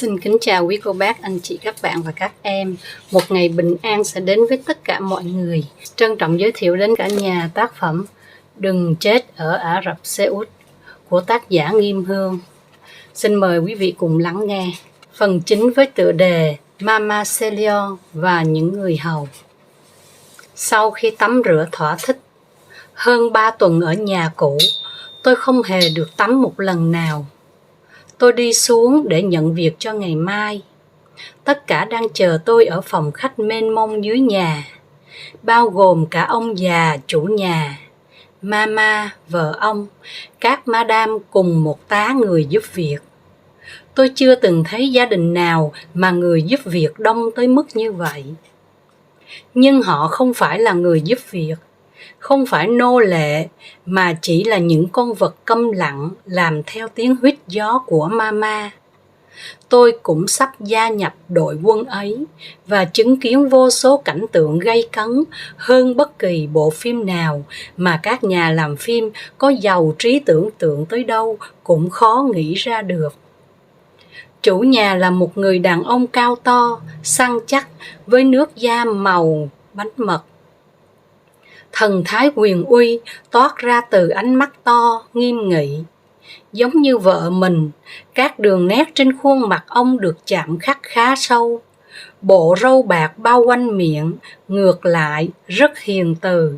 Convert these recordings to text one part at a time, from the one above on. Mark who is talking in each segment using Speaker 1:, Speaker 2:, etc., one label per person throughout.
Speaker 1: Xin kính chào quý cô bác, anh chị, các bạn và các em. Một ngày bình an sẽ đến với tất cả mọi người. Trân trọng giới thiệu đến cả nhà tác phẩm Đừng chết ở Ả Rập Xê Út của tác giả Nghiêm Hương. Xin mời quý vị cùng lắng nghe. Phần chính với tựa đề Mama Selion và những người hầu. Sau khi tắm rửa thỏa thích, hơn 3 tuần ở nhà cũ, tôi không hề được tắm một lần nào. Tôi đi xuống để nhận việc cho ngày mai. Tất cả đang chờ tôi ở phòng khách mênh mông dưới nhà, bao gồm cả ông già chủ nhà, mama, vợ ông, các madam cùng một tá người giúp việc. Tôi chưa từng thấy gia đình nào mà người giúp việc đông tới mức như vậy. Nhưng họ không phải là người giúp việc, không phải nô lệ, mà chỉ là những con vật câm lặng làm theo tiếng huýt gió của mama. Tôi cũng sắp gia nhập đội quân ấy và chứng kiến vô số cảnh tượng gay cấn hơn bất kỳ bộ phim nào mà các nhà làm phim có giàu trí tưởng tượng tới đâu cũng khó nghĩ ra được. Chủ nhà là một người đàn ông cao to, săn chắc với nước da màu bánh mật. Thần thái quyền uy toát ra từ ánh mắt to, nghiêm nghị. Giống như vợ mình, các đường nét trên khuôn mặt ông được chạm khắc khá sâu. Bộ râu bạc bao quanh miệng, ngược lại, rất hiền từ.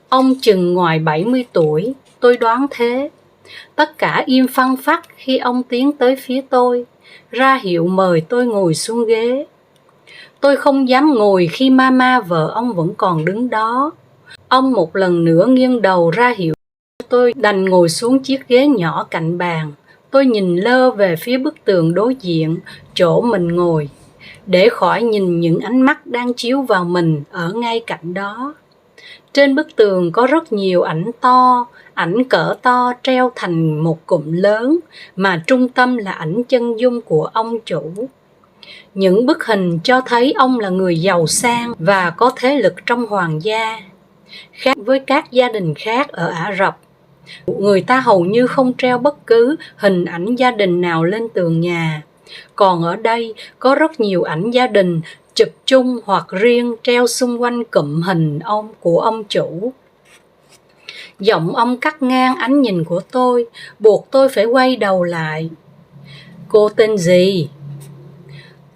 Speaker 1: Ông chừng ngoài 70 tuổi, tôi đoán thế. Tất cả im phăng phắc khi ông tiến tới phía tôi, ra hiệu mời tôi ngồi xuống ghế. Tôi không dám ngồi khi mama vợ ông vẫn còn đứng đó. Ông một lần nữa nghiêng đầu ra hiệu tôi đành ngồi xuống chiếc ghế nhỏ cạnh bàn. Tôi nhìn lơ về phía bức tường đối diện, chỗ mình ngồi, để khỏi nhìn những ánh mắt đang chiếu vào mình ở ngay cạnh đó. Trên bức tường có rất nhiều ảnh to, ảnh cỡ to treo thành một cụm lớn, mà trung tâm là ảnh chân dung của ông chủ. Những bức hình cho thấy ông là người giàu sang và có thế lực trong hoàng gia. Khác với các gia đình khác ở Ả Rập, người ta hầu như không treo bất cứ hình ảnh gia đình nào lên tường nhà. Còn ở đây có rất nhiều ảnh gia đình chụp chung hoặc riêng treo xung quanh cụm hình của ông chủ. Giọng ông cắt ngang ánh nhìn của tôi, buộc tôi phải quay đầu lại. Cô tên gì?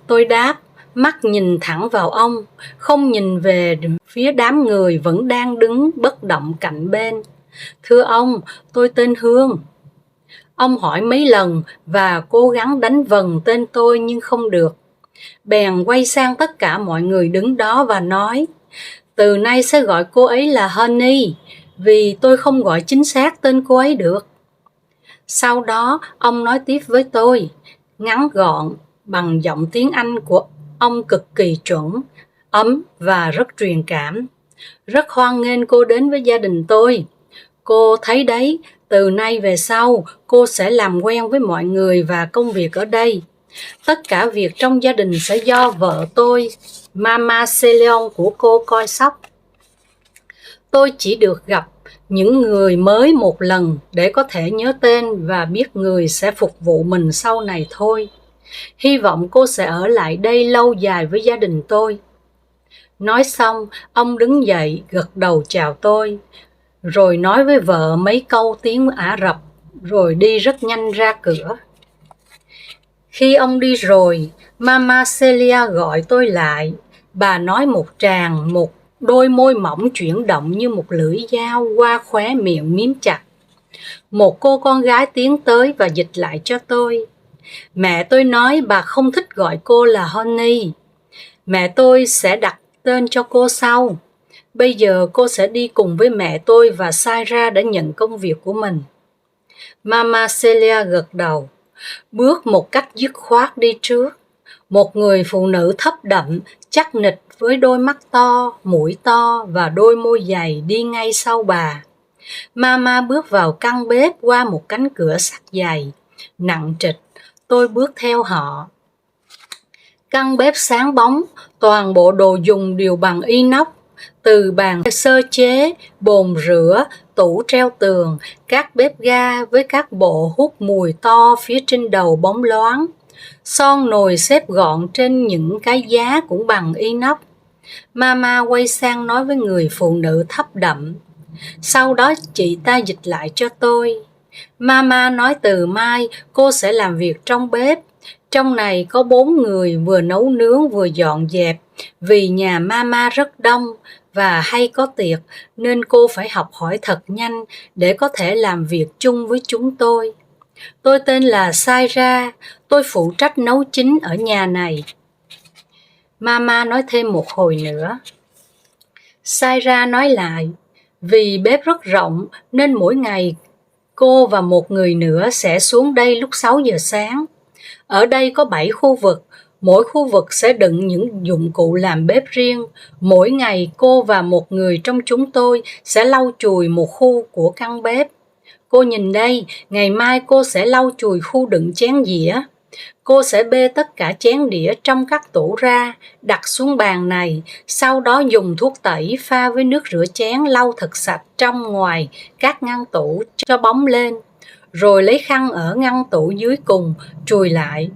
Speaker 1: Tôi đáp, mắt nhìn thẳng vào ông, không nhìn về phía đám người vẫn đang đứng bất động cạnh bên. Thưa ông, tôi tên Hương. Ông hỏi mấy lần và cố gắng đánh vần tên tôi nhưng không được. Bèn quay sang tất cả mọi người đứng đó và nói, từ nay sẽ gọi cô ấy là Honey, vì tôi không gọi chính xác tên cô ấy được. Sau đó ông nói tiếp với tôi, ngắn gọn, bằng giọng tiếng Anh của ông cực kỳ chuẩn, ấm và rất truyền cảm. Rất hoan nghênh cô đến với gia đình tôi. Cô thấy đấy, từ nay về sau, cô sẽ làm quen với mọi người và công việc ở đây. Tất cả việc trong gia đình sẽ do vợ tôi, Mama Selion của cô coi sóc. Tôi chỉ được gặp những người mới một lần để có thể nhớ tên và biết người sẽ phục vụ mình sau này thôi. Hy vọng cô sẽ ở lại đây lâu dài với gia đình tôi. Nói xong, ông đứng dậy gật đầu chào tôi, rồi nói với vợ mấy câu tiếng Ả Rập, rồi đi rất nhanh ra cửa. Khi ông đi rồi, Mama Celia gọi tôi lại. Bà nói một tràng, một đôi môi mỏng chuyển động như một lưỡi dao qua khóe miệng miếm chặt. Một cô con gái tiến tới và dịch lại cho tôi. Mẹ tôi nói bà không thích gọi cô là Honey. Mẹ tôi sẽ đặt tên cho cô sau. Bây giờ cô sẽ đi cùng với mẹ tôi và Saira để nhận công việc của mình. Mama Celia gật đầu, bước một cách dứt khoát đi trước. Một người phụ nữ thấp đậm, chắc nịch với đôi mắt to, mũi to và đôi môi dày đi ngay sau bà. Mama bước vào căn bếp qua một cánh cửa sắt dày, nặng trịch. Tôi bước theo họ. Căn bếp sáng bóng, toàn bộ đồ dùng đều bằng inox, từ bàn sơ chế, bồn rửa, tủ treo tường, các bếp ga với các bộ hút mùi to phía trên đầu bóng loáng. Son nồi xếp gọn trên những cái giá cũng bằng inox. Mama quay sang nói với người phụ nữ thấp đậm. Sau đó chị ta dịch lại cho tôi. Mama nói từ mai cô sẽ làm việc trong bếp. Trong này có 4 người vừa nấu nướng vừa dọn dẹp. Vì nhà Mama rất đông và hay có tiệc nên cô phải học hỏi thật nhanh để có thể làm việc chung với chúng tôi. Tôi tên là Saira, tôi phụ trách nấu chính ở nhà này. Mama nói thêm một hồi nữa. Saira nói lại, vì bếp rất rộng nên mỗi ngày cô và một người nữa sẽ xuống đây lúc 6 giờ sáng. Ở đây có 7 khu vực, mỗi khu vực sẽ đựng những dụng cụ làm bếp riêng. Mỗi ngày cô và một người trong chúng tôi sẽ lau chùi một khu của căn bếp. Cô nhìn đây, ngày mai cô sẽ lau chùi khu đựng chén dĩa. Cô sẽ bê tất cả chén đĩa trong các tủ ra, đặt xuống bàn này, sau đó dùng thuốc tẩy pha với nước rửa chén lau thật sạch trong ngoài các ngăn tủ cho bóng lên, rồi lấy khăn ở ngăn tủ dưới cùng, chùi lại.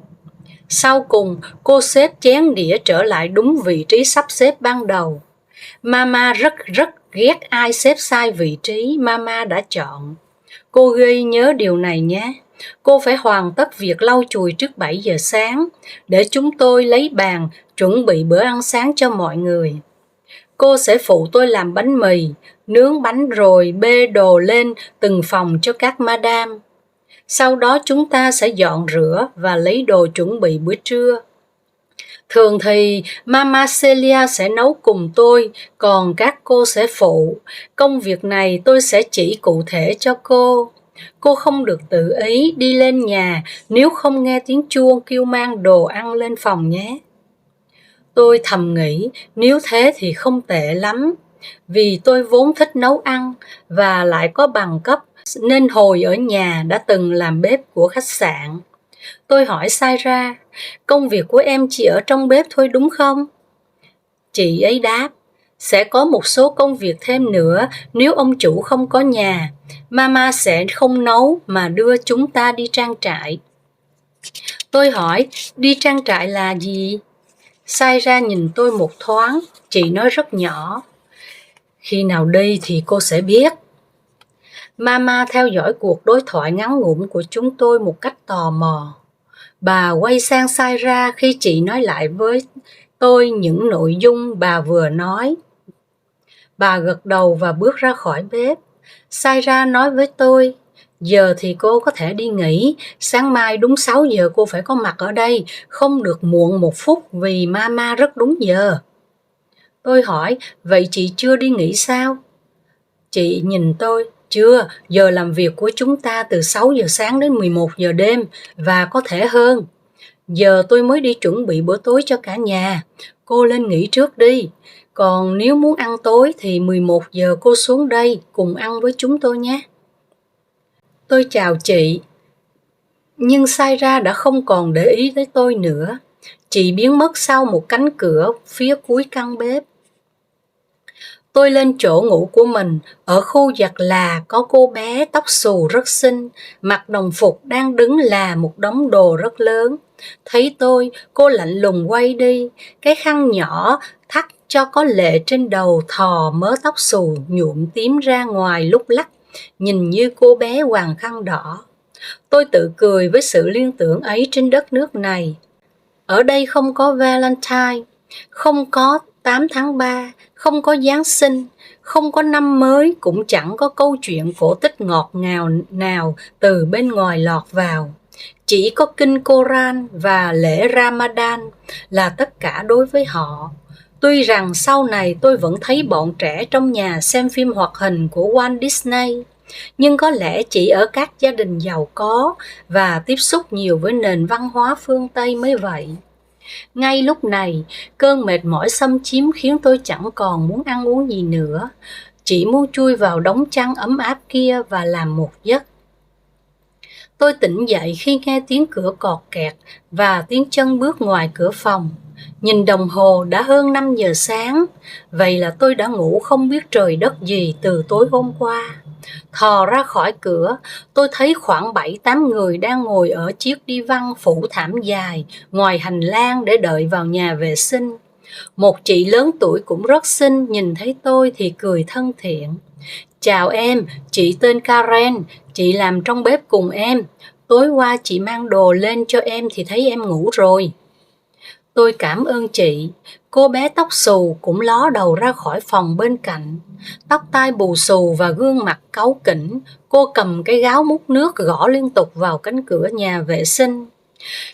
Speaker 1: Sau cùng, cô xếp chén đĩa trở lại đúng vị trí sắp xếp ban đầu. Mama rất ghét ai xếp sai vị trí Mama đã chọn. Cô ghi nhớ điều này nhé. Cô phải hoàn tất việc lau chùi trước 7 giờ sáng để chúng tôi lấy bàn chuẩn bị bữa ăn sáng cho mọi người. Cô sẽ phụ tôi làm bánh mì, nướng bánh rồi bê đồ lên từng phòng cho các madam. Sau đó chúng ta sẽ dọn rửa và lấy đồ chuẩn bị bữa trưa. Thường thì Mama Celia sẽ nấu cùng tôi, còn các cô sẽ phụ. Công việc này tôi sẽ chỉ cụ thể cho cô. Cô không được tự ý đi lên nhà nếu không nghe tiếng chuông kêu mang đồ ăn lên phòng nhé. Tôi thầm nghĩ nếu thế thì không tệ lắm, vì tôi vốn thích nấu ăn và lại có bằng cấp nên hồi ở nhà đã từng làm bếp của khách sạn. Tôi hỏi Saira, công việc của em chỉ ở trong bếp thôi đúng không? Chị ấy đáp, sẽ có một số công việc thêm nữa nếu ông chủ không có nhà. Mama sẽ không nấu mà đưa chúng ta đi trang trại. Tôi hỏi, đi trang trại là gì? Saira nhìn tôi một thoáng, chị nói rất nhỏ. Khi nào đi thì cô sẽ biết. Mama theo dõi cuộc đối thoại ngắn ngủn của chúng tôi một cách tò mò. Bà quay sang Saira khi chị nói lại với tôi những nội dung bà vừa nói. Bà gật đầu và bước ra khỏi bếp. Saira nói với tôi, giờ thì cô có thể đi nghỉ, sáng mai đúng 6 giờ cô phải có mặt ở đây, không được muộn 1 phút vì Mama rất đúng giờ. Tôi hỏi, vậy chị chưa đi nghỉ sao? Chị nhìn tôi, chưa, giờ làm việc của chúng ta từ 6 giờ sáng đến 11 giờ đêm và có thể hơn. Giờ tôi mới đi chuẩn bị bữa tối cho cả nhà, cô lên nghỉ trước đi. Còn nếu muốn ăn tối thì 11 giờ cô xuống đây cùng ăn với chúng tôi nhé. Tôi chào chị, nhưng Saira đã không còn để ý tới tôi nữa. Chị biến mất sau một cánh cửa phía cuối căn bếp. Tôi lên chỗ ngủ của mình, ở khu giặt là có cô bé tóc xù rất xinh, mặc đồng phục đang đứng là một đống đồ rất lớn. Thấy tôi, cô lạnh lùng quay đi, cái khăn nhỏ thắt cho có lệ trên đầu thò mớ tóc xù nhuộm tím ra ngoài lúc lắc, nhìn như cô bé hoàng khăn đỏ. Tôi tự cười với sự liên tưởng ấy trên đất nước này. Ở đây không có Valentine, không có 8 tháng 3, không có Giáng sinh, không có năm mới, cũng chẳng có câu chuyện cổ tích ngọt ngào nào từ bên ngoài lọt vào. Chỉ có kinh Koran và lễ Ramadan là tất cả đối với họ. Tuy rằng sau này tôi vẫn thấy bọn trẻ trong nhà xem phim hoạt hình của Walt Disney, nhưng có lẽ chỉ ở các gia đình giàu có và tiếp xúc nhiều với nền văn hóa phương Tây mới vậy. Ngay lúc này, cơn mệt mỏi xâm chiếm khiến tôi chẳng còn muốn ăn uống gì nữa, chỉ muốn chui vào đống chăn ấm áp kia và làm một giấc. Tôi tỉnh dậy khi nghe tiếng cửa cọt kẹt và tiếng chân bước ngoài cửa phòng. Nhìn đồng hồ đã hơn 5 giờ sáng, vậy là tôi đã ngủ không biết trời đất gì từ tối hôm qua. Thò ra khỏi cửa, tôi thấy khoảng 7-8 người đang ngồi ở chiếc đi văn phủ thảm dài ngoài hành lang để đợi vào nhà vệ sinh. Một chị lớn tuổi cũng rất xinh, nhìn thấy tôi thì cười thân thiện. Chào em, chị tên Karen, chị làm trong bếp cùng em. Tối qua chị mang đồ lên cho em thì thấy em ngủ rồi. Tôi cảm ơn chị. Cô bé tóc xù cũng ló đầu ra khỏi phòng bên cạnh. Tóc tai bù xù và gương mặt cáu kỉnh, cô cầm cái gáo múc nước gõ liên tục vào cánh cửa nhà vệ sinh.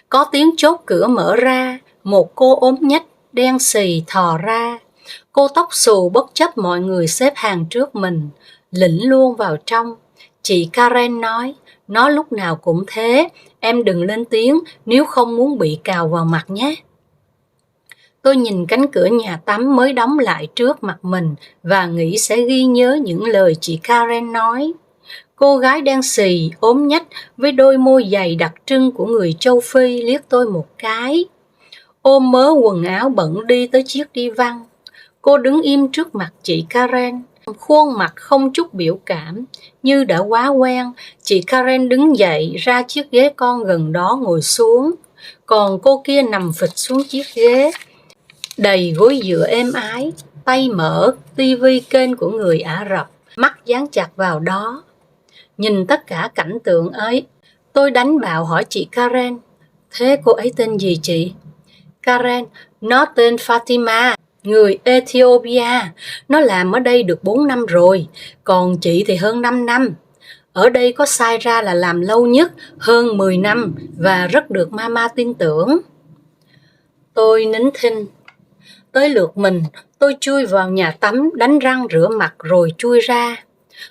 Speaker 1: Có tiếng chốt cửa mở ra, một cô ốm nhách, đen xì thò ra. Cô tóc xù bất chấp mọi người xếp hàng trước mình, lĩnh luôn vào trong. Chị Karen nói, nó lúc nào cũng thế, em đừng lên tiếng nếu không muốn bị cào vào mặt nhé. Tôi nhìn cánh cửa nhà tắm mới đóng lại trước mặt mình và nghĩ sẽ ghi nhớ những lời chị Karen nói. Cô gái đen xì, ốm nhách với đôi môi dày đặc trưng của người châu Phi liếc tôi một cái. Ôm mớ quần áo bận đi tới chiếc đi văn. Cô đứng im trước mặt chị Karen, khuôn mặt không chút biểu cảm. Như đã quá quen, chị Karen đứng dậy ra chiếc ghế con gần đó ngồi xuống. Còn cô kia nằm phịch xuống chiếc ghế, đầy gối dựa êm ái, tay mở tivi kênh của người Ả Rập, mắt dán chặt vào đó. Nhìn tất cả cảnh tượng ấy, tôi đánh bạo hỏi chị Karen, thế cô ấy tên gì chị? Karen, nó tên Fatima, người Ethiopia. Nó làm ở đây được 4 năm rồi, còn chị thì hơn 5 năm. Ở đây có sai ra là làm lâu nhất, hơn 10 năm và rất được mama tin tưởng. Tôi nín thinh. Tới lượt mình, tôi chui vào nhà tắm, đánh răng rửa mặt rồi chui ra.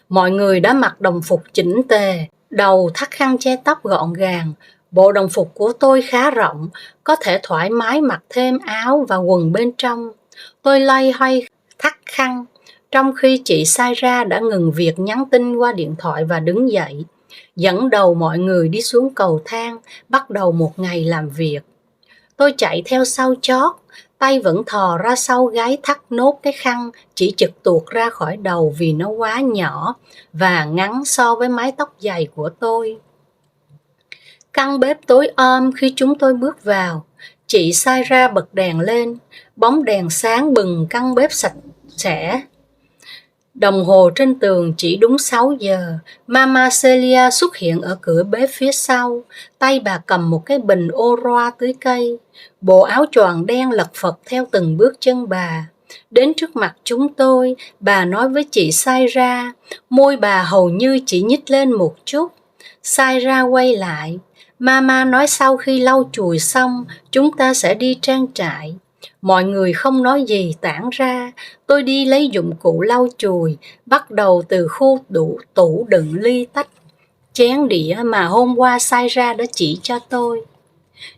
Speaker 1: Mọi người đã mặc đồng phục chỉnh tề, đầu thắt khăn che tóc gọn gàng. Bộ đồng phục của tôi khá rộng, có thể thoải mái mặc thêm áo và quần bên trong. Tôi loay hoay thắt khăn, trong khi chị Saira đã ngừng việc nhắn tin qua điện thoại và đứng dậy, dẫn đầu mọi người đi xuống cầu thang, bắt đầu một ngày làm việc. Tôi chạy theo sau chót, tay vẫn thò ra sau gáy thắt nốt cái khăn chỉ chực tuột ra khỏi đầu vì nó quá nhỏ và ngắn so với mái tóc dày của tôi. Căn bếp tối om khi chúng tôi bước vào. Chị Saira bật đèn lên, bóng đèn sáng bừng căn bếp sạch sẽ. Đồng hồ trên tường chỉ đúng 6 giờ, Mama Celia xuất hiện ở cửa bếp phía sau, tay bà cầm một cái bình ô roa tưới cây. Bộ áo choàng đen lật phật theo từng bước chân bà. Đến trước mặt chúng tôi, bà nói với chị Saira, môi bà hầu như chỉ nhích lên một chút. Saira quay lại, Mama nói sau khi lau chùi xong, chúng ta sẽ đi trang trại. Mọi người không nói gì tản ra, tôi đi lấy dụng cụ lau chùi, bắt đầu từ khu tủ đựng ly tách, chén đĩa mà hôm qua Saira đã chỉ cho tôi.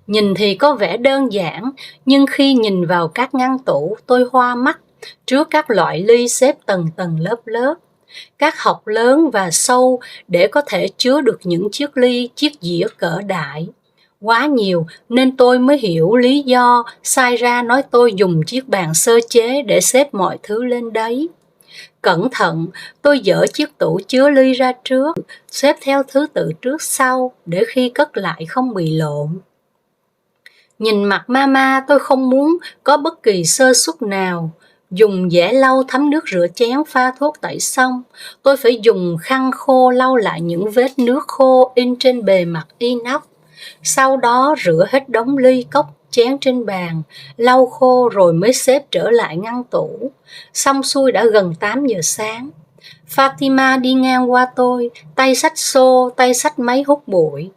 Speaker 1: Nhìn thì có vẻ đơn giản, nhưng khi nhìn vào các ngăn tủ, tôi hoa mắt trước các loại ly xếp tầng tầng lớp lớp. Các hộc lớn và sâu để có thể chứa được những chiếc ly, chiếc dĩa cỡ đại. Quá nhiều nên tôi mới hiểu lý do Saira nói tôi dùng chiếc bàn sơ chế để xếp mọi thứ lên đấy. Cẩn thận, tôi dỡ chiếc tủ chứa ly ra trước, xếp theo thứ tự trước sau để khi cất lại không bị lộn. Nhìn mặt Mama, tôi không muốn có bất kỳ sơ suất nào. Dùng dẻ lau thấm nước rửa chén pha thuốc tẩy xong, tôi phải dùng khăn khô lau lại những vết nước khô in trên bề mặt inox. Sau đó rửa hết đống ly cốc chén trên bàn, lau khô rồi mới xếp trở lại ngăn tủ. Xong xuôi đã gần 8 giờ sáng. Fatima đi ngang qua tôi, tay xách xô, tay xách máy hút bụi.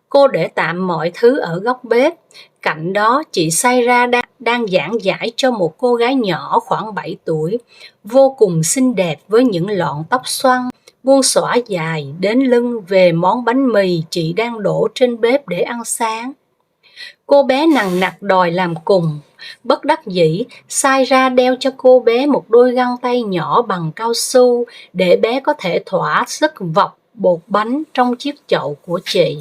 Speaker 1: Cô để tạm mọi thứ ở góc bếp. Cạnh đó chị Saira đang giảng giải cho một cô gái nhỏ khoảng 7 tuổi, vô cùng xinh đẹp với những lọn tóc xoăn, buông xõa dài đến lưng về món bánh mì chị đang đổ trên bếp để ăn sáng. Cô bé nằng nặc đòi làm cùng. Bất đắc dĩ, Saira đeo cho cô bé một đôi găng tay nhỏ bằng cao su để bé có thể thỏa sức vọc bột bánh trong chiếc chậu của chị.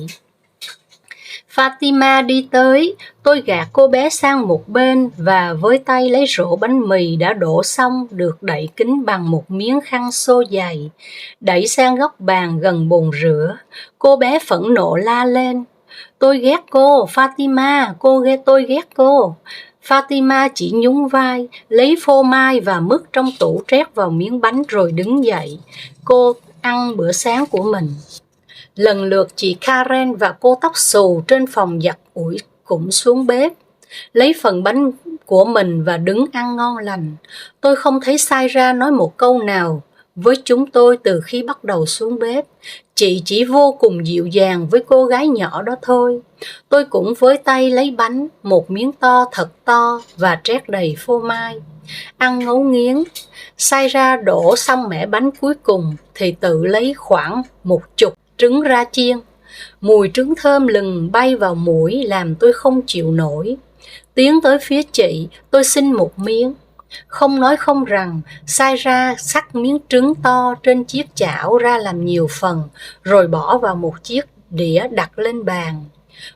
Speaker 1: Fatima đi tới, tôi gạt cô bé sang một bên và với tay lấy rổ bánh mì đã đổ xong được đậy kín bằng một miếng khăn xô dày, đẩy sang góc bàn gần bồn rửa. Cô bé phẫn nộ la lên: "Tôi ghét cô, Fatima, tôi ghét cô." Fatima chỉ nhún vai, lấy phô mai và mứt trong tủ trét vào miếng bánh rồi đứng dậy. Cô ăn bữa sáng của mình. Lần lượt chị Karen và cô tóc xù trên phòng giặt ủi cũng xuống bếp, lấy phần bánh của mình và đứng ăn ngon lành. Tôi không thấy Saira nói một câu nào với chúng tôi từ khi bắt đầu xuống bếp. Chị chỉ vô cùng dịu dàng với cô gái nhỏ đó thôi. Tôi cũng với tay lấy bánh, một miếng to thật to và trét đầy phô mai. Ăn ngấu nghiến. Saira đổ xong mẻ bánh cuối cùng thì tự lấy khoảng 10 trứng ra chiên. Mùi trứng thơm lừng bay vào mũi làm tôi không chịu nổi. Tiến tới phía chị, tôi xin một miếng. Không nói không rằng, Saira xắt miếng trứng to trên chiếc chảo ra làm nhiều phần, rồi bỏ vào một chiếc đĩa đặt lên bàn.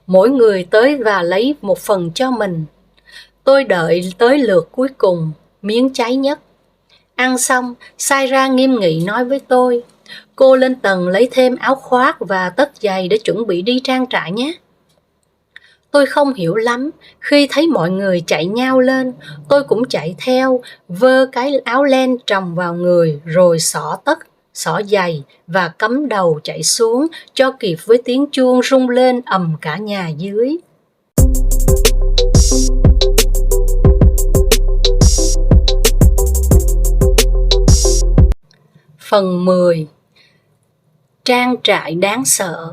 Speaker 1: Mỗi người tới và lấy một phần cho mình. Tôi đợi tới lượt cuối cùng, miếng cháy nhất. Ăn xong, Saira nghiêm nghị nói với tôi: "Cô lên tầng lấy thêm áo khoác và tất giày để chuẩn bị đi trang trại nhé." Tôi không hiểu lắm, khi thấy mọi người chạy nhau lên, tôi cũng chạy theo, vơ cái áo len tròng vào người rồi xỏ tất, xỏ giày và cắm đầu chạy xuống cho kịp với tiếng chuông rung lên ầm cả nhà dưới. Phần 10. Trang trại đáng sợ.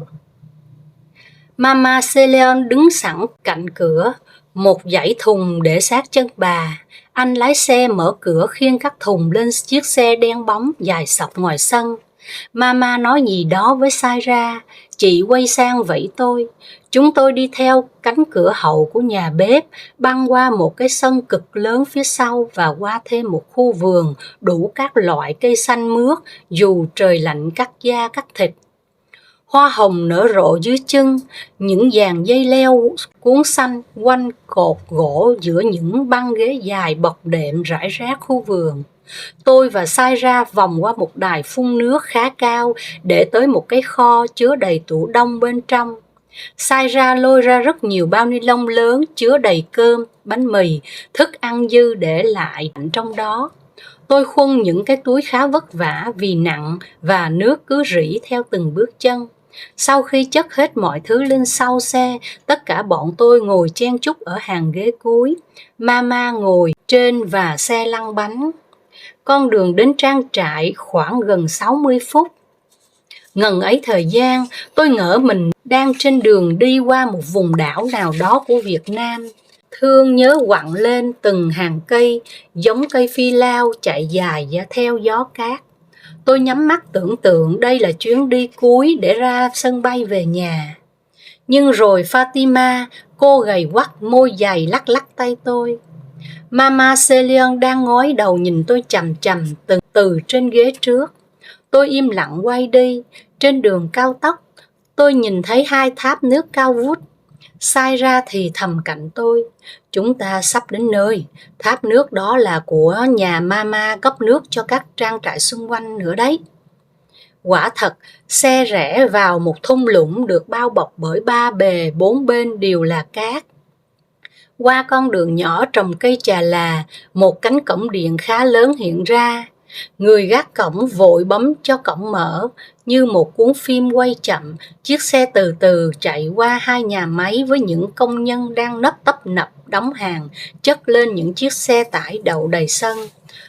Speaker 1: Mama Celeon đứng sẵn cạnh cửa, một dãy thùng để sát chân bà. Anh lái xe mở cửa khiêng các thùng lên chiếc xe đen bóng dài sọc ngoài sân. Mama nói gì đó với Saira, chị quay sang vẫy tôi. Chúng tôi đi theo cánh cửa hậu của nhà bếp, băng qua một cái sân cực lớn phía sau và qua thêm một khu vườn đủ các loại cây xanh mướt dù trời lạnh cắt da cắt thịt. Hoa hồng nở rộ dưới chân, những dàn dây leo cuốn xanh quanh cột gỗ giữa những băng ghế dài bọc đệm rải rác khu vườn. Tôi và Saira vòng qua một đài phun nước khá cao để tới một cái kho chứa đầy tủ đông bên trong. Saira lôi ra rất nhiều bao ni lông lớn chứa đầy cơm, bánh mì, thức ăn dư để lại trong đó. Tôi khuân những cái túi khá vất vả vì nặng và nước cứ rỉ theo từng bước chân. Sau khi chất hết mọi thứ lên sau xe, tất cả bọn tôi ngồi chen chúc ở hàng ghế cuối. Mama ngồi trên và xe lăn bánh. Con đường đến trang trại khoảng gần 60 phút. Ngần ấy thời gian, tôi ngỡ mình đang trên đường đi qua một vùng đảo nào đó của Việt Nam. Thương nhớ quặn lên từng hàng cây, giống cây phi lao chạy dài và theo gió cát. Tôi nhắm mắt tưởng tượng đây là chuyến đi cuối để ra sân bay về nhà. Nhưng rồi Fatima, cô gầy quắt môi dày lắc lắc tay tôi. Mama Celeon đang ngói đầu nhìn tôi chằm chằm từ trên ghế trước. Tôi im lặng quay đi. Trên đường cao tốc, tôi nhìn thấy hai tháp nước cao vút. Saira thì thầm cạnh tôi: "Chúng ta sắp đến nơi. Tháp nước đó là của nhà Mama cấp nước cho các trang trại xung quanh nữa đấy." Quả thật, xe rẽ vào một thung lũng được bao bọc bởi ba bề bốn bên đều là cát. Qua con đường nhỏ trồng cây trà là, một cánh cổng điện khá lớn hiện ra. Người gác cổng vội bấm cho cổng mở. Như một cuốn phim quay chậm, chiếc xe từ từ chạy qua hai nhà máy với những công nhân đang nấp tấp nập đóng hàng, chất lên những chiếc xe tải đậu đầy sân.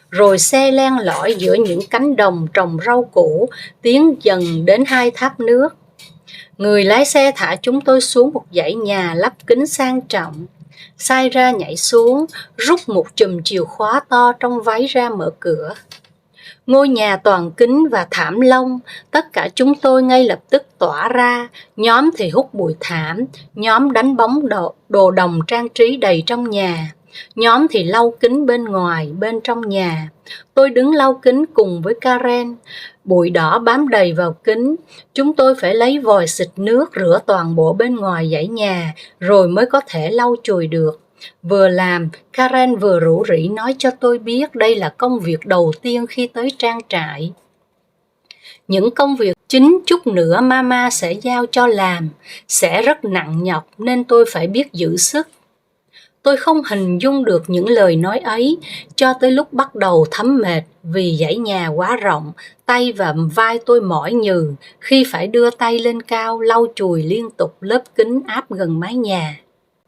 Speaker 1: Rồi xe len lỏi giữa những cánh đồng trồng rau củ, tiến dần đến hai tháp nước. Người lái xe thả chúng tôi xuống một dãy nhà lắp kính sang trọng. Saira nhảy xuống, rút một chùm chìa khóa to trong váy ra mở cửa. Ngôi nhà toàn kính và thảm lông, tất cả chúng tôi ngay lập tức tỏa ra, nhóm thì hút bụi thảm, nhóm đánh bóng đồ đồng trang trí đầy trong nhà. Nhóm thì lau kính bên ngoài, bên trong nhà. Tôi đứng lau kính cùng với Karen. Bụi đỏ bám đầy vào kính. Chúng tôi phải lấy vòi xịt nước rửa toàn bộ bên ngoài dãy nhà, rồi mới có thể lau chùi được. Vừa làm, Karen vừa rủ rỉ nói cho tôi biết đây là công việc đầu tiên khi tới trang trại. Những công việc chính chút nữa Mama sẽ giao cho làm, sẽ rất nặng nhọc nên tôi phải biết giữ sức. Tôi không hình dung được những lời nói ấy cho tới lúc bắt đầu thấm mệt vì dãy nhà quá rộng, tay và vai tôi mỏi nhừ khi phải đưa tay lên cao lau chùi liên tục lớp kính áp gần mái nhà.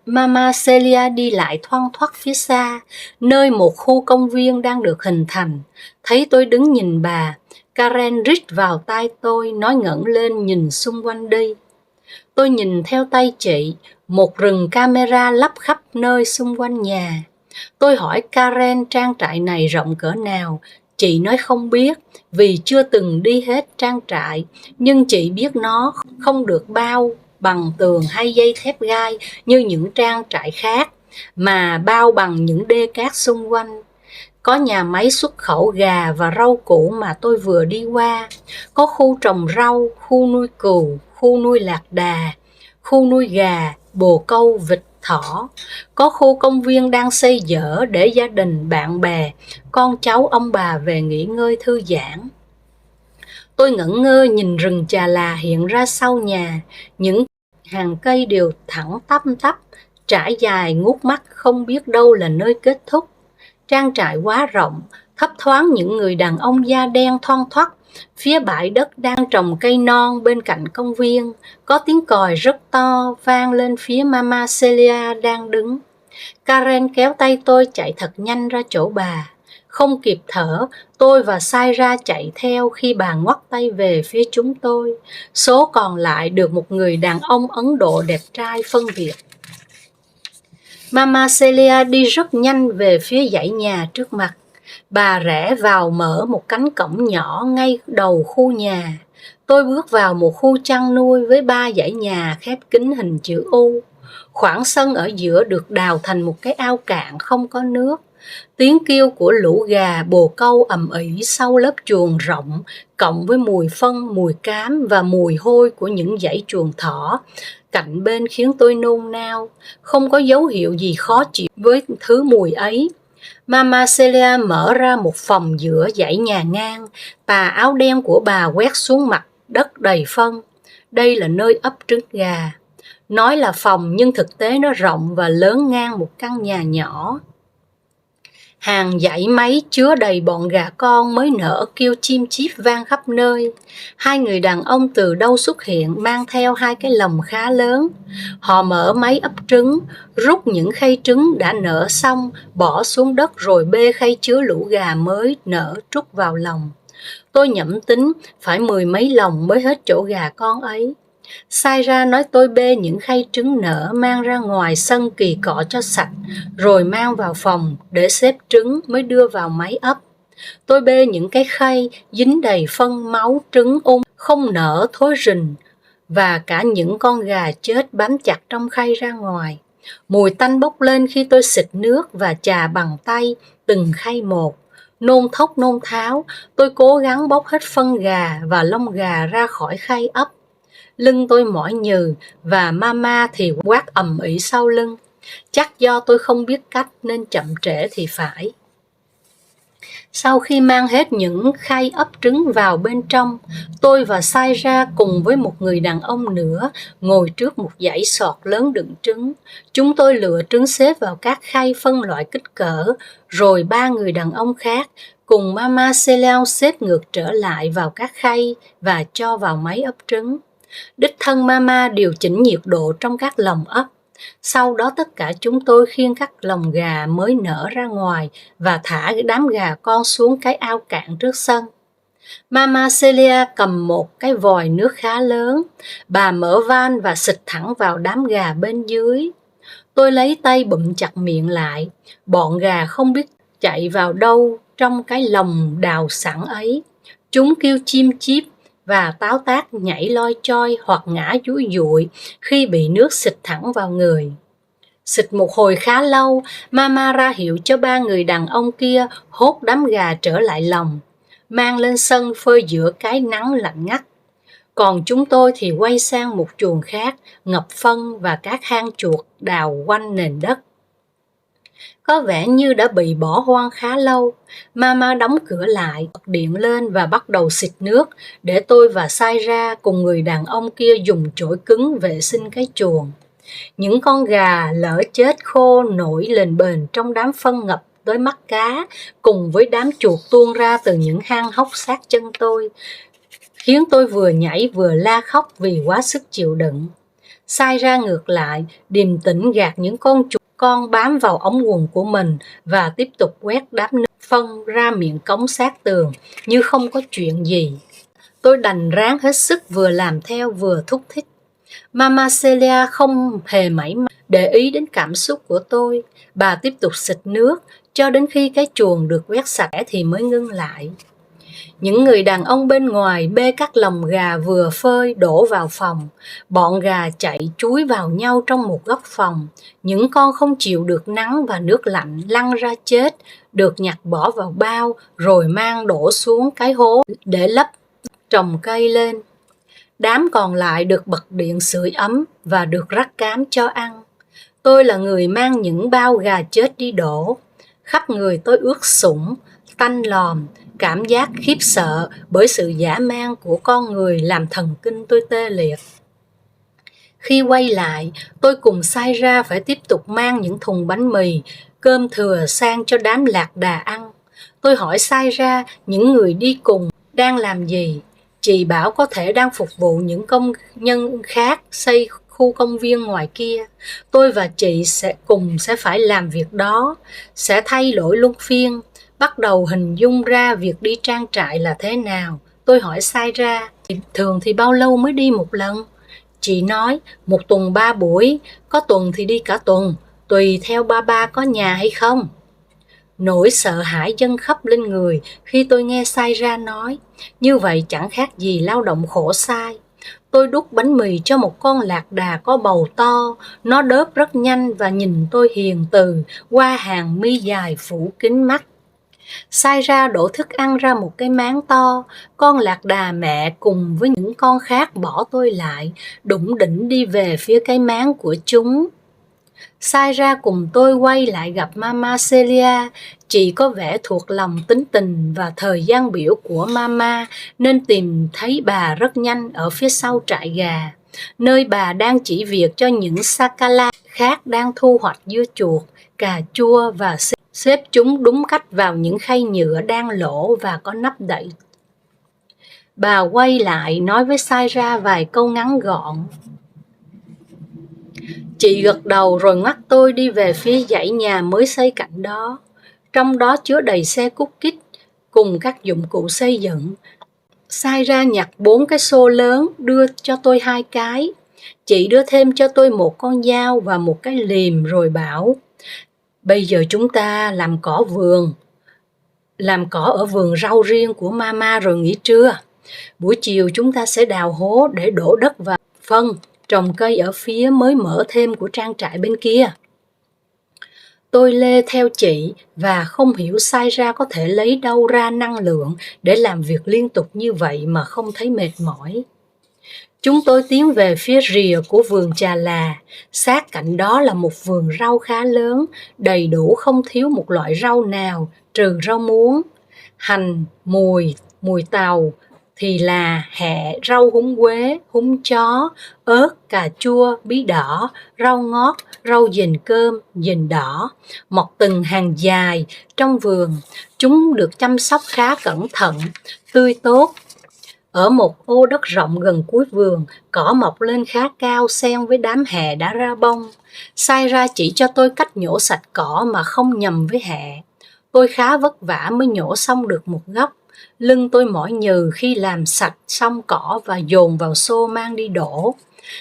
Speaker 1: Mama Celia đi lại thoăn thoắt phía xa, nơi một khu công viên đang được hình thành. Thấy tôi đứng nhìn bà, Karen rít vào tai tôi nói ngẩng lên nhìn xung quanh đi. Tôi nhìn theo tay chị, một rừng camera lắp khắp nơi xung quanh nhà. Tôi hỏi Karen trang trại này rộng cỡ nào. Chị nói không biết vì chưa từng đi hết trang trại, nhưng chị biết nó không được bao bằng tường hay dây thép gai như những trang trại khác, mà bao bằng những đê cát xung quanh. Có nhà máy xuất khẩu gà và rau củ mà tôi vừa đi qua, có khu trồng rau, khu nuôi cừu, khu nuôi lạc đà, khu nuôi gà, bồ câu, vịt, thỏ, có khu công viên đang xây dở để gia đình, bạn bè, con cháu ông bà về nghỉ ngơi thư giãn. Tôi ngẩn ngơ nhìn rừng chà là hiện ra sau nhà, những hàng cây đều thẳng tắp tắp, trải dài ngút mắt không biết đâu là nơi kết thúc. Trang trại quá rộng, thấp thoáng những người đàn ông da đen thoăn thoắt, phía bãi đất đang trồng cây non bên cạnh công viên, có tiếng còi rất to vang lên phía Mama Celia đang đứng. Karen kéo tay tôi chạy thật nhanh ra chỗ bà. Không kịp thở, tôi và Saira chạy theo khi bà ngoắt tay về phía chúng tôi. Số còn lại được một người đàn ông Ấn Độ đẹp trai phân biệt. Mama Celia đi rất nhanh về phía dãy nhà trước mặt. Bà rẽ vào mở một cánh cổng nhỏ ngay đầu khu nhà. Tôi bước vào một khu chăn nuôi với 3 dãy nhà khép kín hình chữ U. Khoảng sân ở giữa được đào thành một cái ao cạn không có nước. Tiếng kêu của lũ gà, bồ câu ầm ĩ sau lớp chuồng rộng, cộng với mùi phân, mùi cám và mùi hôi của những dãy chuồng thỏ cạnh bên khiến tôi nôn nao. Không có dấu hiệu gì khó chịu với thứ mùi ấy. Mama Celia mở ra một phòng giữa dãy nhà ngang. Tà áo đen của bà quét xuống mặt đất đầy phân. Đây là nơi ấp trứng gà. Nói là phòng nhưng thực tế nó rộng và lớn ngang một căn nhà nhỏ. Hàng dãy máy chứa đầy bọn gà con mới nở kêu chim chíp vang khắp nơi. 2 người đàn ông từ đâu xuất hiện mang theo 2 cái lồng khá lớn. Họ mở máy ấp trứng, rút những khay trứng đã nở xong, bỏ xuống đất rồi bê khay chứa lũ gà mới nở trút vào lồng. Tôi nhẩm tính phải 10 mấy lồng mới hết chỗ gà con ấy. Saira nói tôi bê những khay trứng nở mang ra ngoài sân kỳ cọ cho sạch, rồi mang vào phòng để xếp trứng mới đưa vào máy ấp. Tôi bê những cái khay dính đầy phân máu trứng không nở thối rình, và cả những con gà chết bám chặt trong khay ra ngoài. Mùi tanh bốc lên khi tôi xịt nước và chà bằng tay từng khay một. Nôn thốc nôn tháo, tôi cố gắng bốc hết phân gà và lông gà ra khỏi khay ấp. Lưng tôi mỏi nhừ và Mama thì quát ầm ĩ sau lưng. Chắc do tôi không biết cách nên chậm trễ thì phải. Sau khi mang hết những khay ấp trứng vào bên trong, tôi và Saira cùng với một người đàn ông nữa ngồi trước một dãy sọt lớn đựng trứng. Chúng tôi lựa trứng xếp vào các khay phân loại kích cỡ, rồi 3 người đàn ông khác cùng Mama Celia xếp ngược trở lại vào các khay và cho vào máy ấp trứng. Đích thân Mama điều chỉnh nhiệt độ trong các lồng ấp. Sau đó tất cả chúng tôi khiêng các lồng gà mới nở ra ngoài và thả đám gà con xuống cái ao cạn trước sân. Mama Celia cầm một cái vòi nước khá lớn. Bà mở van và xịt thẳng vào đám gà bên dưới. Tôi lấy tay bụm chặt miệng lại. Bọn gà không biết chạy vào đâu trong cái lồng đào sẵn ấy. Chúng kêu chim chíp và táo tác nhảy loi choi hoặc ngã dúi dụi khi bị nước xịt thẳng vào người. Xịt một hồi khá lâu, Mama ra hiệu cho ba người đàn ông kia hốt đám gà trở lại lồng, mang lên sân phơi giữa cái nắng lạnh ngắt. Còn chúng tôi thì quay sang một chuồng khác, ngập phân và các hang chuột đào quanh nền đất. Có vẻ như đã bị bỏ hoang khá lâu. Mama đóng cửa lại, bật điện lên và bắt đầu xịt nước để tôi và Saira cùng người đàn ông kia dùng chổi cứng vệ sinh cái chuồng. Những con gà lỡ chết khô nổi lên bền trong đám phân ngập tới mắt cá, cùng với đám chuột tuôn ra từ những hang hốc sát chân tôi, khiến tôi vừa nhảy vừa la khóc vì quá sức chịu đựng. Saira ngược lại, điềm tĩnh gạt những con chuột con bám vào ống quần của mình và tiếp tục quét đám nước phân ra miệng cống sát tường như không có chuyện gì. Tôi đành ráng hết sức vừa làm theo vừa thúc thích. Mama Celia không hề mảy may để ý đến cảm xúc của tôi. Bà tiếp tục xịt nước cho đến khi cái chuồng được quét sạch thì mới ngưng lại. Những người đàn ông bên ngoài bê các lồng gà vừa phơi đổ vào phòng. Bọn gà chạy chúi vào nhau trong một góc phòng. Những con không chịu được nắng và nước lạnh lăn ra chết, được nhặt bỏ vào bao rồi mang đổ xuống cái hố để lấp trồng cây lên. Đám còn lại được bật điện sưởi ấm và được rắc cám cho ăn. Tôi là người mang những bao gà chết đi đổ. Khắp người tôi ướt sũng, tanh lòm, cảm giác khiếp sợ bởi sự dã man của con người làm thần kinh tôi tê liệt. Khi quay lại, tôi cùng Saira phải tiếp tục mang những thùng bánh mì, cơm thừa sang cho đám lạc đà ăn. Tôi hỏi Saira những người đi cùng đang làm gì. Chị bảo có thể đang phục vụ những công nhân khác xây khu công viên ngoài kia. Tôi và chị sẽ phải làm việc đó, sẽ thay đổi luân phiên. Bắt đầu hình dung ra việc đi trang trại là thế nào. Tôi hỏi Saira, thường thì bao lâu mới đi một lần? Chị nói, 1 tuần 3 buổi, có tuần thì đi cả tuần, tùy theo ba có nhà hay không. Nỗi sợ hãi dâng khắp lên người khi tôi nghe Saira nói, như vậy chẳng khác gì lao động khổ sai. Tôi đút bánh mì cho một con lạc đà có bầu to, nó đớp rất nhanh và nhìn tôi hiền từ qua hàng mi dài phủ kín mắt. Saira đổ thức ăn ra một cái máng to, con lạc đà mẹ cùng với những con khác bỏ tôi lại, đủng đỉnh đi về phía cái máng của chúng. Saira cùng tôi quay lại gặp Mama Celia. Chị có vẻ thuộc lòng tính tình và thời gian biểu của Mama nên tìm thấy bà rất nhanh ở phía sau trại gà, nơi bà đang chỉ việc cho những Sakala khác đang thu hoạch dưa chuột, cà chua và xếp chúng đúng cách vào những khay nhựa đang lỗ và có nắp đậy. Bà quay lại nói với Saira vài câu ngắn gọn. Chị gật đầu rồi ngoắt tôi đi về phía dãy nhà mới xây cạnh đó. Trong đó chứa đầy xe cút kít cùng các dụng cụ xây dựng. Saira nhặt 4 cái xô lớn đưa cho tôi 2 cái. Chị đưa thêm cho tôi một con dao và một cái liềm rồi bảo, bây giờ chúng ta làm cỏ ở vườn rau riêng của Mama rồi nghỉ trưa. Buổi chiều chúng ta sẽ đào hố để đổ đất và phân, trồng cây ở phía mới mở thêm của trang trại bên kia. Tôi lê theo chị và không hiểu Saira có thể lấy đâu ra năng lượng để làm việc liên tục như vậy mà không thấy mệt mỏi. Chúng tôi tiến về phía rìa của vườn trà là, sát cạnh đó là một vườn rau khá lớn, đầy đủ không thiếu một loại rau nào trừ rau muống, hành, mùi tàu, thì là hẹ, rau húng quế, húng chó, ớt, cà chua, bí đỏ, rau ngót, rau dền cơm, dền đỏ, mọc từng hàng dài trong vườn. Chúng được chăm sóc khá cẩn thận, tươi tốt. Ở một ô đất rộng gần cuối vườn, cỏ mọc lên khá cao xen với đám hẹ đã ra bông. Saira chỉ cho tôi cách nhổ sạch cỏ mà không nhầm với hẹ. Tôi khá vất vả mới nhổ xong được một góc. Lưng tôi mỏi nhừ khi làm sạch xong cỏ và dồn vào xô mang đi đổ.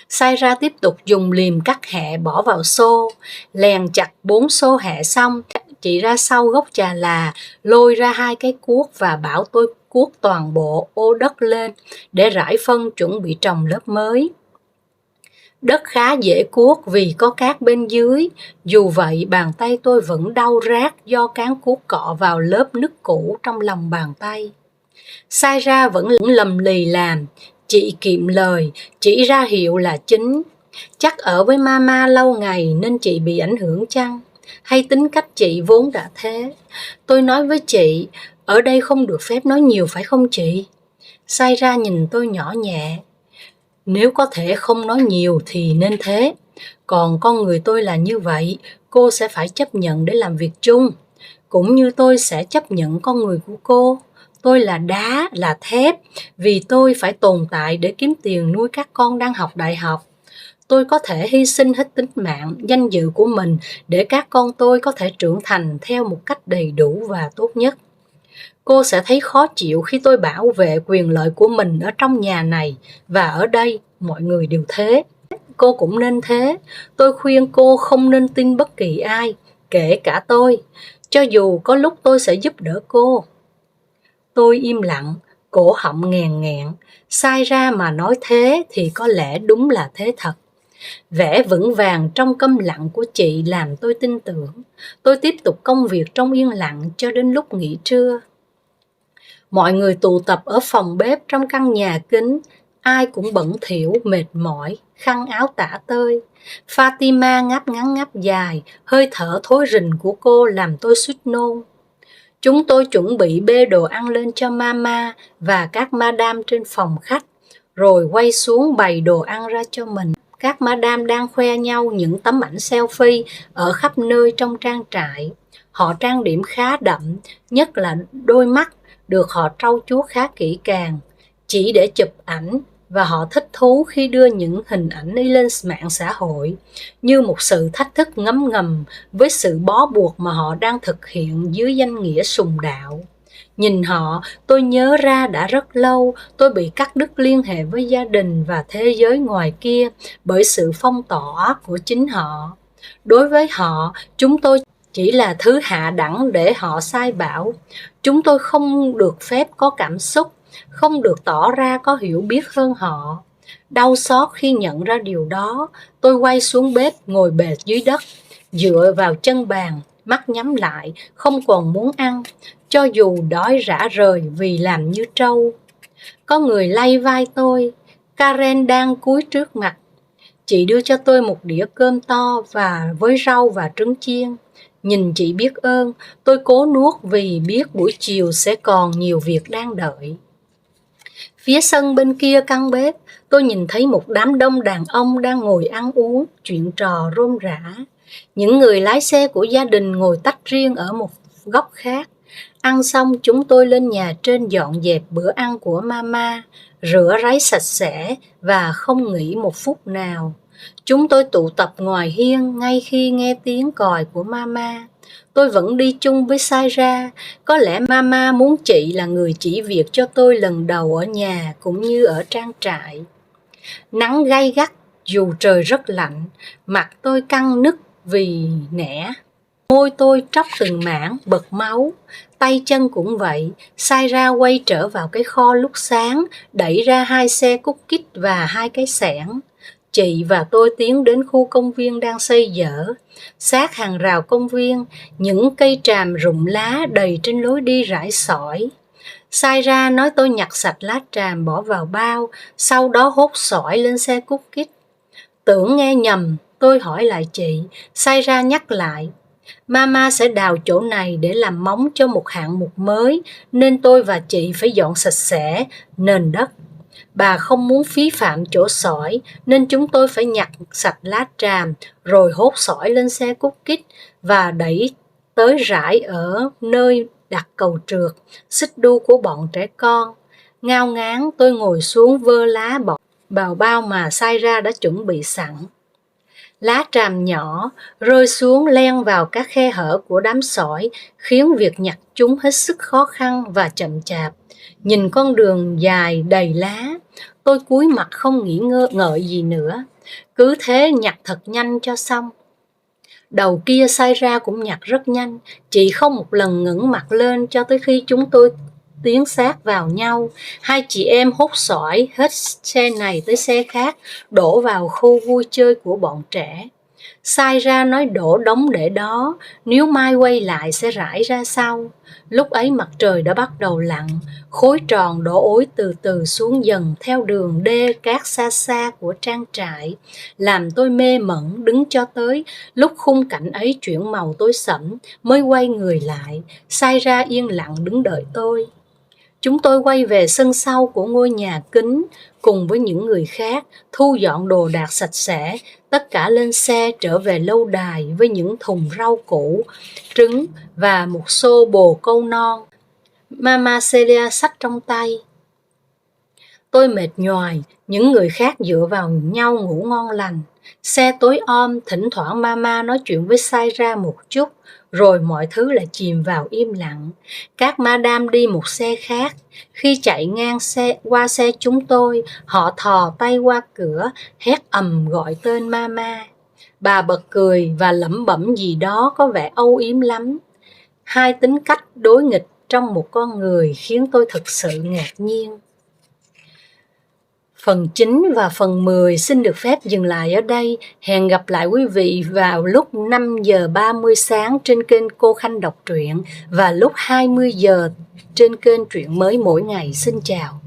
Speaker 1: Saira tiếp tục dùng liềm cắt hẹ bỏ vào xô. Lèn chặt 4 xô hẹ xong, chị ra sau gốc trà là, lôi ra 2 cái cuốc và bảo tôi cuốc toàn bộ ô đất lên để rải phân chuẩn bị trồng lớp mới. Đất khá dễ cuốc vì có cát bên dưới, dù vậy bàn tay tôi vẫn đau rát do cán cuốc cọ vào lớp nứt cũ trong lòng bàn tay. Sai ra vẫn lầm lì làm, chị kiệm lời, chỉ ra hiệu là chính. Chắc ở với mama lâu ngày nên chị bị ảnh hưởng chăng? Hay tính cách chị vốn đã thế? Tôi nói với chị, ở đây không được phép nói nhiều phải không chị? Sai ra nhìn tôi nhỏ nhẹ. Nếu có thể không nói nhiều thì nên thế. Còn con người tôi là như vậy, cô sẽ phải chấp nhận để làm việc chung. Cũng như tôi sẽ chấp nhận con người của cô. Tôi là đá, là thép, vì tôi phải tồn tại để kiếm tiền nuôi các con đang học đại học. Tôi có thể hy sinh hết tính mạng, danh dự của mình để các con tôi có thể trưởng thành theo một cách đầy đủ và tốt nhất. Cô sẽ thấy khó chịu khi tôi bảo vệ quyền lợi của mình ở trong nhà này, và ở đây mọi người đều thế. Cô cũng nên thế. Tôi khuyên cô không nên tin bất kỳ ai, kể cả tôi, cho dù có lúc tôi sẽ giúp đỡ cô. Tôi im lặng, cổ họng nghèn nghẹn. Sai ra mà nói thế thì có lẽ đúng là thế thật. Vẻ vững vàng trong câm lặng của chị làm tôi tin tưởng. Tôi tiếp tục công việc trong yên lặng cho đến lúc nghỉ trưa. Mọi người tụ tập ở phòng bếp trong căn nhà kính, ai cũng bận thỉu, mệt mỏi, khăn áo tả tơi. Fatima ngáp ngắn ngáp dài, hơi thở thối rình của cô làm tôi suýt nôn. Chúng tôi chuẩn bị bê đồ ăn lên cho mama và các madam trên phòng khách, rồi quay xuống bày đồ ăn ra cho mình. Các madam đang khoe nhau những tấm ảnh selfie ở khắp nơi trong trang trại. Họ trang điểm khá đậm, nhất là đôi mắt, được họ trau chuốt khá kỹ càng, chỉ để chụp ảnh, và họ thích thú khi đưa những hình ảnh ấy lên mạng xã hội, như một sự thách thức ngấm ngầm với sự bó buộc mà họ đang thực hiện dưới danh nghĩa sùng đạo. Nhìn họ, tôi nhớ ra đã rất lâu tôi bị cắt đứt liên hệ với gia đình và thế giới ngoài kia bởi sự phong tỏa của chính họ. Đối với họ, chúng tôi chỉ là thứ hạ đẳng để họ sai bảo. Chúng tôi không được phép có cảm xúc, không được tỏ ra có hiểu biết hơn họ. Đau xót khi nhận ra điều đó, tôi quay xuống bếp ngồi bệt dưới đất, dựa vào chân bàn, mắt nhắm lại, không còn muốn ăn, cho dù đói rã rời vì làm như trâu. Có người lay vai tôi, Karen đang cúi trước mặt. Chị đưa cho tôi một đĩa cơm to và với rau và trứng chiên. Nhìn chị biết ơn, tôi cố nuốt vì biết buổi chiều sẽ còn nhiều việc đang đợi. Phía sân bên kia căn bếp, tôi nhìn thấy một đám đông đàn ông đang ngồi ăn uống, chuyện trò rôm rả. Những người lái xe của gia đình ngồi tách riêng ở một góc khác. Ăn xong chúng tôi lên nhà trên dọn dẹp bữa ăn của mama, rửa ráy sạch sẽ và không nghỉ một phút nào. Chúng tôi tụ tập ngoài hiên ngay khi nghe tiếng còi của mama. Tôi vẫn đi chung với Saira, có lẽ mama muốn chị là người chỉ việc cho tôi lần đầu ở nhà cũng như ở trang trại. Nắng gay gắt dù trời rất lạnh, mặt tôi căng nứt vì nẻ. Môi tôi tróc từng mảng, bật máu, tay chân cũng vậy. Saira quay trở vào cái kho lúc sáng, đẩy ra 2 xe cút kít và 2 cái xẻng. Chị và tôi tiến đến khu công viên đang xây dở. Sát hàng rào công viên, những cây tràm rụng lá đầy trên lối đi rải sỏi. Saira nói tôi nhặt sạch lá tràm bỏ vào bao, sau đó hốt sỏi lên xe cút kít. Tưởng nghe nhầm, tôi hỏi lại chị. Saira nhắc lại, mama sẽ đào chỗ này để làm móng cho một hạng mục mới, nên tôi và chị phải dọn sạch sẽ nền đất. Bà không muốn phí phạm chỗ sỏi nên chúng tôi phải nhặt sạch lá tràm rồi hốt sỏi lên xe cút kít và đẩy tới rải ở nơi đặt cầu trượt, xích đu của bọn trẻ con. Ngao ngán tôi ngồi xuống vơ lá bọc vào bao mà Saira đã chuẩn bị sẵn. Lá tràm nhỏ rơi xuống len vào các khe hở của đám sỏi khiến việc nhặt chúng hết sức khó khăn và chậm chạp. Nhìn con đường dài đầy lá, tôi cúi mặt không nghĩ ngợi gì nữa. Cứ thế nhặt thật nhanh cho xong. Đầu kia Saira cũng nhặt rất nhanh, chị không một lần ngẩng mặt lên cho tới khi chúng tôi tiến sát vào nhau. Hai chị em hốt xoải hết xe này tới xe khác, đổ vào khu vui chơi của bọn trẻ. Sai ra nói đổ đống để đó, nếu mai quay lại sẽ rải ra sau. Lúc ấy mặt trời đã bắt đầu lặn, khối tròn đổ ối từ từ xuống dần theo đường đê cát xa xa của trang trại, làm tôi mê mẩn đứng cho tới lúc khung cảnh ấy chuyển màu tối sẫm mới quay người lại. Sai ra yên lặng đứng đợi tôi. Chúng tôi quay về sân sau của ngôi nhà kính cùng với những người khác, thu dọn đồ đạc sạch sẽ, tất cả lên xe trở về lâu đài với những thùng rau củ, trứng và một xô bồ câu non. Mama Celia xách trong tay. Tôi mệt nhoài, những người khác dựa vào nhau ngủ ngon lành. Xe tối om, thỉnh thoảng Mama nói chuyện với Saira một chút, rồi mọi thứ lại chìm vào im lặng. Các madam đi một xe khác. Khi chạy ngang qua xe chúng tôi, họ thò tay qua cửa, hét ầm gọi tên Mama. Bà bật cười và lẩm bẩm gì đó có vẻ âu yếm lắm. Hai tính cách đối nghịch trong một con người khiến tôi thực sự ngạc nhiên. Phần 9 và phần 10 xin được phép dừng lại ở đây. Hẹn gặp lại quý vị vào lúc 5 giờ 30 sáng trên kênh Cô Khanh đọc truyện và lúc 20 giờ trên kênh Truyện Mới Mỗi Ngày. Xin chào.